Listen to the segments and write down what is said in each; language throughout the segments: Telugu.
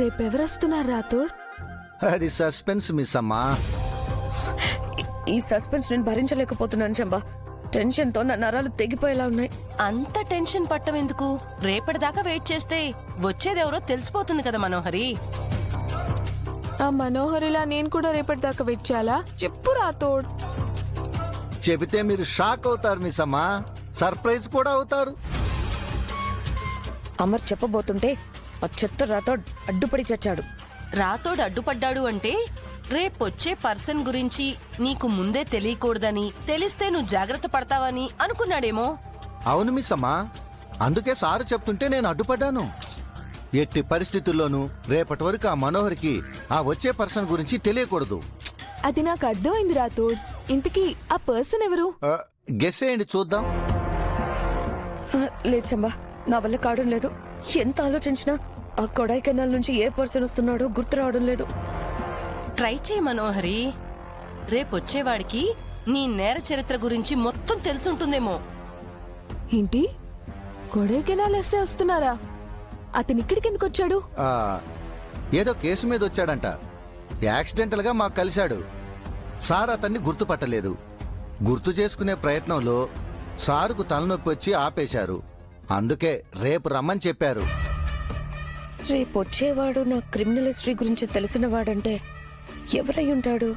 రేపెవరొస్తున్నారు రాథోడ్? అది సస్పెన్స్ మిస్ అమ్మా. ఈ సస్పెన్స్ నేను భరించలేకపోతున్నాను చంబా. టెన్షన్ తో నా నరాలు తెగిపోయేలా ఉన్నాయి. అంత టెన్షన్ పట్టం ఎందుకు? రేపటిదాకా వెయిట్ చేస్తే వచ్చేదెవరో తెలిసిపోతుంది కదా మనోహరి. ఆ మనోహరిలా నేను కూడా రేపటిదాకా వెయిట్ చేయాలా? చెప్పు రాథోడ్. చెబితే మీరు షాక్ అవుతారు మిస్ అమ్మా, సర్ప్రైజ్ కూడా అవుతారు. అమర్ చెప్పబోతుంటే ఆ చెత్త రాథోడ్ అడ్డుపడి చచ్చాడు. రాతోడు అడ్డుపడ్డాడు అంటే రేపొచ్చే పర్సన్ గురించి నీకు ముందే తెలియకూడదని, తెలిస్తే నువ్వు జాగ్రత్త పడతావని అనుకున్నాడేమో. అవును మిస్ అమ్మా, అందుకే సారు చెప్తుంటే నేను అడ్డుపడ్డాను. ఎట్టి పరిస్థితుల్లోనూ రేపటి వరకు ఆ మనోహర్కి ఆ వచ్చే పర్సన్ గురించి తెలియకూడదు. అది నాకు అర్థమైంది రాథోడ్. ఇంతకీ ఆ పర్సన్ ఎవరు? గెస్ చేయండి చూద్దాం. లేదు చంబా, నా వల్ల కావడం లేదు. ఎంత ఆలోచించినా ఆ కొడైకెనాల్ నుంచి ఏ పర్సన్ వస్తున్నాడో గుర్తు రావడం లేదు. ట్రై చేయి మనోహరి. రేపొచ్చేవాడికి నీ నేర చరిత్ర గురించి మొత్తం తెలుసుంటుందేమో. ఏంటి, కొడైకెనాల్ ఎస్సే వస్తున్నారా? అతను ఇక్కడికి ఎందుకు వచ్చాడు? ఏదో కేసు మీద వచ్చాడంట. యాక్సిడెంటల్ గా మాకు కలిశాడు. సార్ అతన్ని గుర్తుపట్టలేదు. గుర్తు చేసుకునే ప్రయత్నంలో సారుకు తలనొప్పి వచ్చి ఆపేశారు. అందుకే రేపు రమ్మని చెప్పారు. రేపొచ్చేవాడు నా క్రిమినల్ హిస్టరీ గురించి తెలిసిన వాడంటే ఎవరై ఉంటాడు?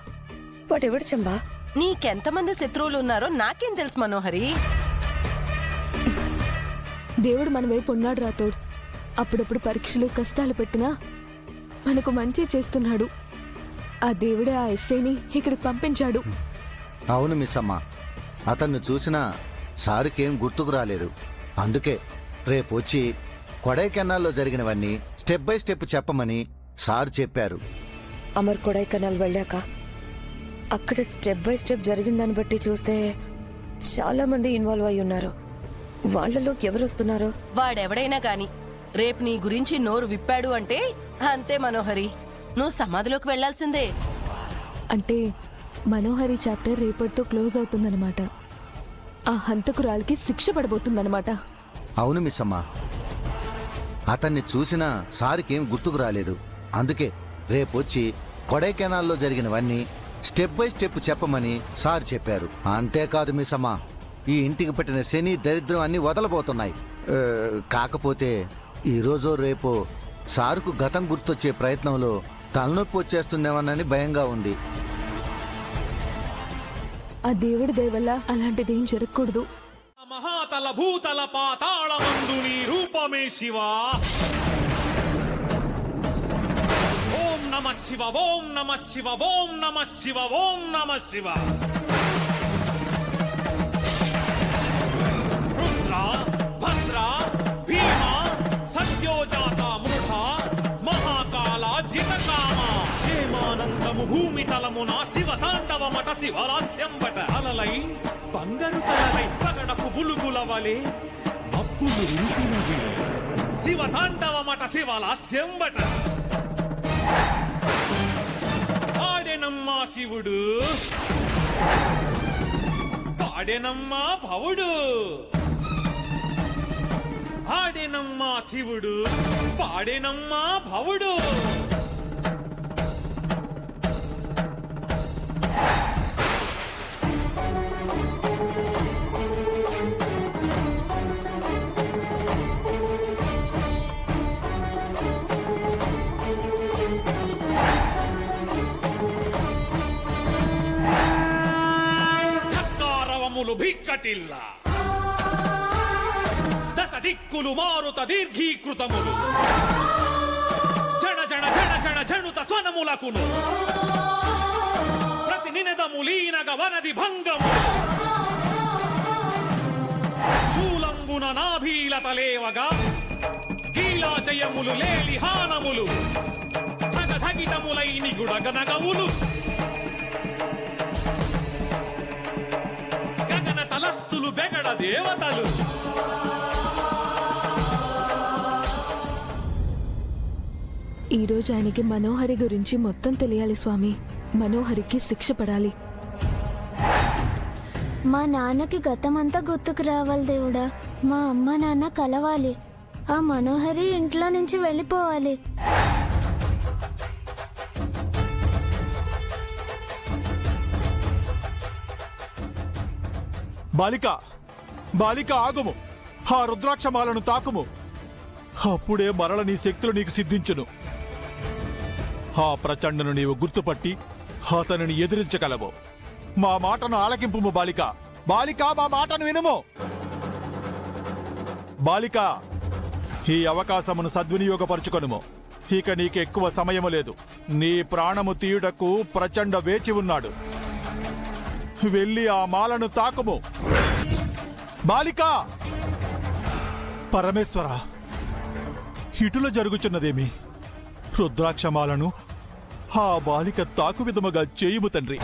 వాడెవడు చంబా? నీకెంతమంది శత్రువులు ఉన్నారో నాకేం తెలుసు మనోహరి. దేవుడు మన వైపు ఉన్నాడు రాథోడ్. అప్పుడప్పుడు పరీక్షలు కష్టాలు పెట్టినా మనకు మంచి చేస్తున్నాడు. ఆ దేవుడే ఆ ఎస్ఐని ఇక్కడికి పంపించాడు. అవును మిస్ అమ్మ, అతన్ని చూసినా సారుకేం గుర్తుకు రాలేదు. అందుకే రేపు వచ్చి కొడైకెనాల్లో జరిగినవన్నీ స్టెప్ బై స్టెప్ చెప్పమని సార్ చెప్పారు. అమర్ కొడైకెనాల్ వెళ్ళాక అక్కడ స్టెప్ బై స్టెప్ జరిగిందాన్ని బట్టి చూస్తే చాలా మంది ఇన్వాల్వ్ అయి ఉన్నారు. వాళ్లలో ఎవరొస్తున్నారో? వాడెవడైనా గాని రేపు నీ గురించి నోరు విప్పాడు అంటే అంతే మనోహరి, నువ్వు సమాధిలోకి వెళ్లాల్సిందే. అంటే మనోహరి చాప్టర్ రేపటితో క్లోజ్ అవుతుందన్నమాట. ఆ హంతకురాలికి శిక్ష పడబోతుందన్నమాట. అవును మిస్ అమ్మ, అతన్ని చూసినా సారుకేం గుర్తుకు రాలేదు. అందుకే రేపొచ్చి కొడైకెనాల్లో జరిగినవన్నీ స్టెప్ బై స్టెప్ చెప్పమని సార్ చెప్పారు. అంతేకాదు మిస్ అమ్మ, ఈ ఇంటికి పెట్టిన శని దరిద్రం అన్ని వదలబోతున్నాయి. కాకపోతే ఈరోజో రేపో సారుకు గతం గుర్తొచ్చే ప్రయత్నంలో తలనొప్పి వచ్చేస్తుందేమోనని భయంగా ఉంది. ఆ దేవుడి దయ వల్ల అలాంటిదేం జరగకూడదు. మహాతల భూతల పాతాళమందు నీ రూపమే శివా. ఓం నమ శివ, ఓం నమ శివ, ఓం నమ శివ, ఓం నమ శివ. రుద్ర భద్ర భీమ సత్యోజాత మృఢ మహాకాల జితకామ హేమానందము భూమి తలమున శివ తాండవమట శివరాస్యం బట అలలై బంగారు కలలై పగడపు బులుగుల వలె మబ్బులు రిసినవి శివ తాండవమట శివలాస్యం బట. ఆడెనమ్మా శివుడు, పాడెనమ్మా భవుడు. ఆడెనమ్మా శివుడు, పాడెనమ్మా భవుడు. భిక్కటిల్ల దశ దిక్కులు మారుత దీర్ఘీకృతములు జణ జణ జణ జణ జణుత స్వనములకును ప్రతి నినదములీనగ వనది భంగము శూలంబున నాభీలత లేవగా గీలాచయములు లేలి హానములు ధగధగితములైని గుడగనగవులు తలత్తులు బెగడ దేవతలు. ఈరోజు ఆయనకి మనోహరి గురించి మొత్తం తెలియాలి స్వామి. మనోహరికి శిక్ష పడాలి. మా నాన్నకి గతమంతా గుర్తుకు రావాలి దేవుడా. మా అమ్మ నాన్న కలవాలి. ఆ మనోహరి ఇంట్లో నుంచి వెళ్ళిపోవాలి. బాలిక బాలిక ఆగుము, ఆ రుద్రాక్షమాలను తాకుము, అప్పుడే మరల నీ శక్తులు నీకు సిద్ధించును. ఆ ప్రచండను నీవు గుర్తుపట్టి అతనిని ఎదిరించగలవు. మా మాటను ఆలకింపుము బాలిక. బాలిక, మా మాటను వినుము. బాలిక, ఈ అవకాశమును సద్వినియోగపరుచుకొనుము. ఇక నీకెక్కువ సమయము లేదు. నీ ప్రాణము తీయుటకు ప్రచండ వేచి ఉన్నాడు. వెళ్ళి ఆ మాలను తాకుము. బాలిక! పరమేశ్వర, ఇటులో జరుగుచున్నదేమి? రుద్రాక్షమాలను ఆ బాలిక తాకు విధముగా చేయుము తండ్రి.